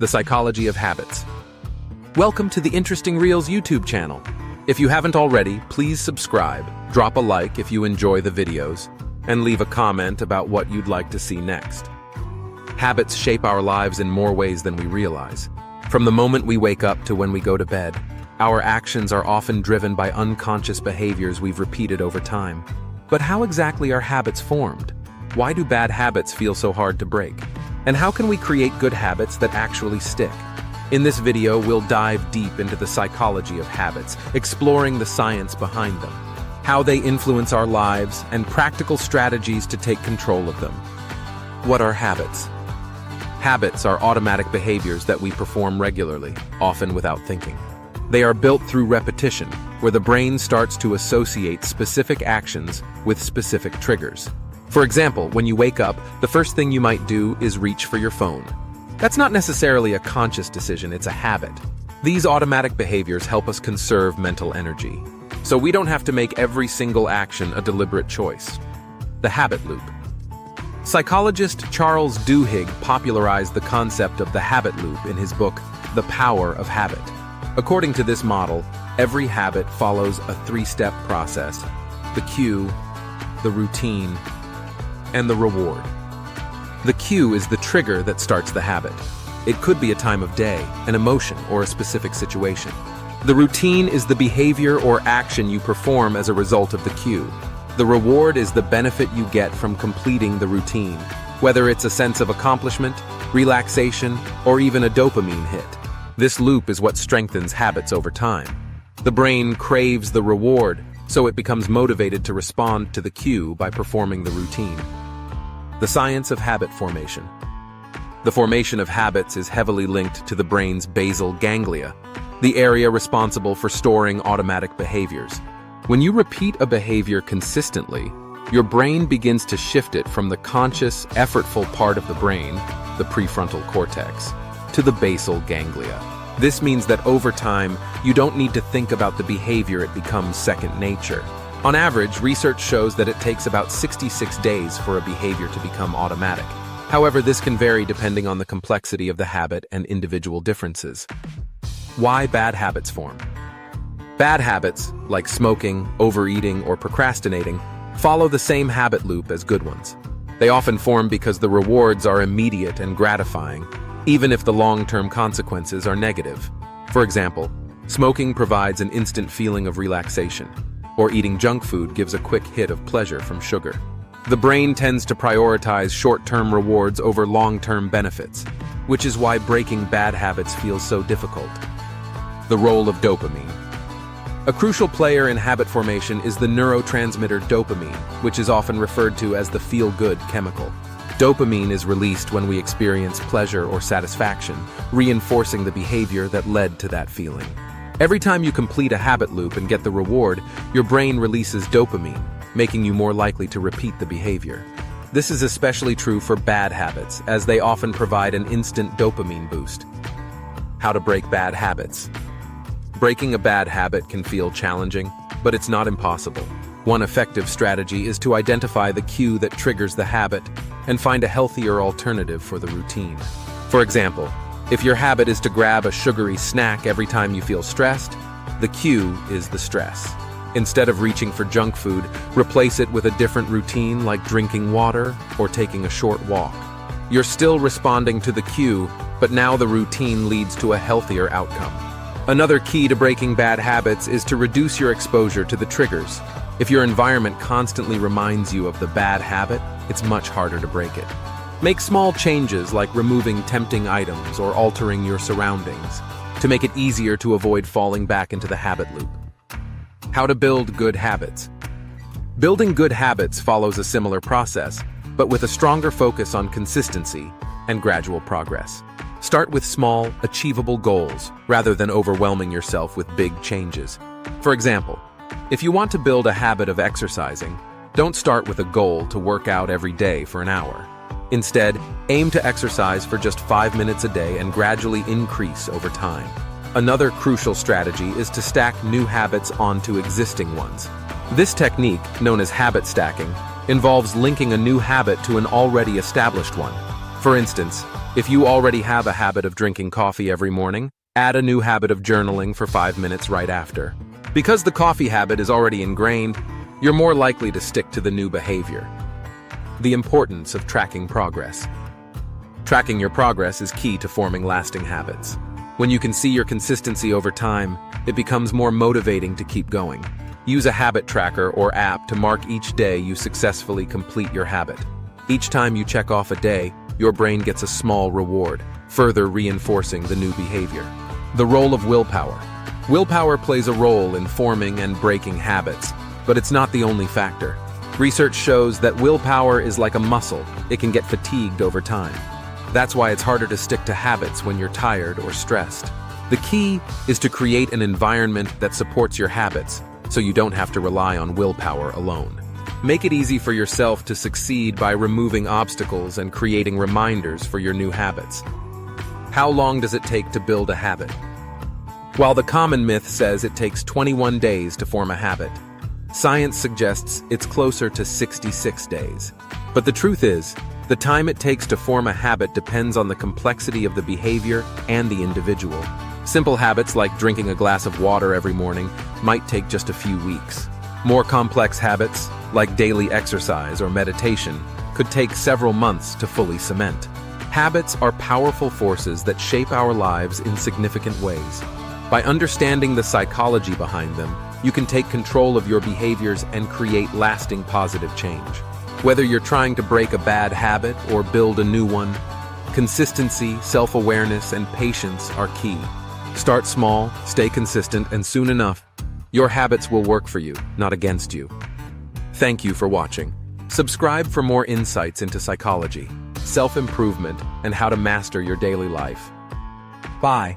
The psychology of habits. Welcome to the Interesting Reels YouTube channel. If you haven't already, please subscribe, drop a like if you enjoy the videos, and leave a comment about what you'd like to see next. Habits shape our lives in more ways than we realize. From the moment we wake up to when we go to bed, our actions are often driven by unconscious behaviors we've repeated over time. But how exactly are habits formed? Why do bad habits feel so hard to break? And how can we create good habits that actually stick? In this video, we'll dive deep into the psychology of habits, exploring the science behind them, how they influence our lives, and practical strategies to take control of them. What are habits? Habits are automatic behaviors that we perform regularly, often without thinking. They are built through repetition, where the brain starts to associate specific actions with specific triggers. For example, when you wake up, the first thing you might do is reach for your phone. That's not necessarily a conscious decision, it's a habit. These automatic behaviors help us conserve mental energy, so we don't have to make every single action a deliberate choice. The habit loop. Psychologist Charles Duhigg popularized the concept of the habit loop in his book, The Power of Habit. According to this model, every habit follows a three-step process: the cue, the routine, and the reward. The cue is the trigger that starts the habit. It could be a time of day, an emotion, or a specific situation. The routine is the behavior or action you perform as a result of the cue. The reward is the benefit you get from completing the routine, whether it's a sense of accomplishment, relaxation, or even a dopamine hit. This loop is what strengthens habits over time. The brain craves the reward, so it becomes motivated to respond to the cue by performing the routine. The science of habit formation. The formation of habits is heavily linked to the brain's basal ganglia, the area responsible for storing automatic behaviors. When you repeat a behavior consistently, your brain begins to shift it from the conscious, effortful part of the brain, the prefrontal cortex, to the basal ganglia. This means that over time, you don't need to think about the behavior, it becomes second nature. On average, research shows that it takes about 66 days for a behavior to become automatic. However, this can vary depending on the complexity of the habit and individual differences. Why bad habits form? Bad habits, like smoking, overeating, or procrastinating, follow the same habit loop as good ones. They often form because the rewards are immediate and gratifying, even if the long-term consequences are negative. For example, smoking provides an instant feeling of relaxation, or eating junk food gives a quick hit of pleasure from sugar. The brain tends to prioritize short-term rewards over long-term benefits, which is why breaking bad habits feels so difficult. The role of dopamine. A crucial player in habit formation is the neurotransmitter dopamine, which is often referred to as the feel-good chemical. Dopamine is released when we experience pleasure or satisfaction, reinforcing the behavior that led to that feeling. Every time you complete a habit loop and get the reward, your brain releases dopamine, making you more likely to repeat the behavior. This is especially true for bad habits, as they often provide an instant dopamine boost. How to break bad habits. Breaking a bad habit can feel challenging, but it's not impossible. One effective strategy is to identify the cue that triggers the habit and find a healthier alternative for the routine. For example, if your habit is to grab a sugary snack every time you feel stressed, the cue is the stress. Instead of reaching for junk food, replace it with a different routine like drinking water or taking a short walk. You're still responding to the cue, but now the routine leads to a healthier outcome. Another key to breaking bad habits is to reduce your exposure to the triggers. If your environment constantly reminds you of the bad habit, it's much harder to break it. Make small changes like removing tempting items or altering your surroundings to make it easier to avoid falling back into the habit loop. How to build good habits. Building good habits follows a similar process, but with a stronger focus on consistency and gradual progress. Start with small, achievable goals rather than overwhelming yourself with big changes. For example, if you want to build a habit of exercising, don't start with a goal to work out every day for an hour. Instead, aim to exercise for just 5 minutes a day and gradually increase over time. Another crucial strategy is to stack new habits onto existing ones. This technique, known as habit stacking, involves linking a new habit to an already established one. For instance, If you already have a habit of drinking coffee every morning, add a new habit of journaling for 5 minutes right after. Because the coffee habit is already ingrained, you're more likely to stick to the new behavior. The importance of tracking progress. Tracking your progress is key to forming lasting habits. When you can see your consistency over time, it becomes more motivating to keep going. Use a habit tracker or app to mark each day you successfully complete your habit. Each time you check off a day, your brain gets a small reward, further reinforcing the new behavior. The role of willpower. Willpower plays a role in forming and breaking habits, but it's not the only factor. Research shows that willpower is like a muscle. It can get fatigued over time. That's why it's harder to stick to habits when you're tired or stressed. The key is to create an environment that supports your habits, so you don't have to rely on willpower alone. Make it easy for yourself to succeed by removing obstacles and creating reminders for your new habits. How long does it take to build a habit? While the common myth says it takes 21 days to form a habit, science suggests it's closer to 66 days. But the truth is, the time it takes to form a habit depends on the complexity of the behavior and the individual. Simple habits like drinking a glass of water every morning might take just a few weeks. More complex habits, like daily exercise or meditation, could take several months to fully cement. Habits are powerful forces that shape our lives in significant ways. By understanding the psychology behind them, you can take control of your behaviors and create lasting positive change. Whether you're trying to break a bad habit or build a new one, consistency, self-awareness, and patience are key. Start small, stay consistent, and soon enough, your habits will work for you, not against you. Thank you for watching. Subscribe for more insights into psychology, self-improvement, and how to master your daily life. Bye.